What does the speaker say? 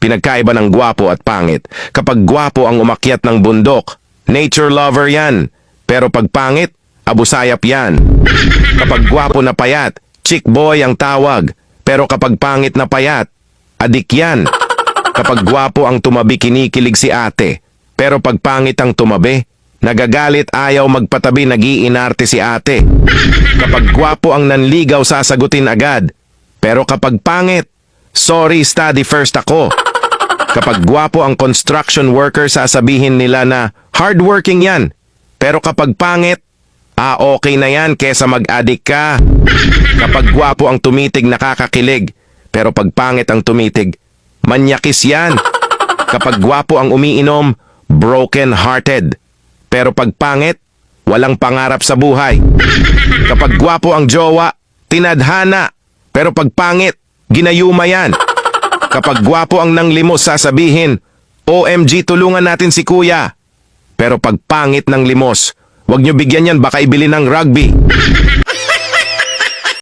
Pinagkaiba ng gwapo at pangit. Kapag gwapo ang umakyat ng bundok, nature lover yan. Pero pag pangit, abusayap yan. Kapag gwapo na payat, chick boy ang tawag. Pero kapag pangit na payat, adik yan. Kapag gwapo ang tumabi, kinikilig si ate. Pero pag pangit ang tumabi, nagagalit, ayaw magpatabi, nag-iinarte si ate. Kapag gwapo ang nanligaw, sasagutin agad. Pero kapag pangit, sorry, study first ako. Kapag gwapo ang construction worker, sasabihin nila na hardworking yan. Pero kapag pangit, okay na yan kesa mag-addict ka. Kapag gwapo ang tumitig, nakakakilig. Pero pag pangit ang tumitig, manyakis yan. Kapag gwapo ang umiinom, broken-hearted. Pero pag pangit, walang pangarap sa buhay. Kapag gwapo ang jowa, tinadhana. Pero pag pangit, ginayuma yan. Kapag gwapo ang nanglimos, sasabihin, OMG, tulungan natin si kuya. Pero pag pangit ng limos, wag nyo bigyan yan, baka ibili ng rugby.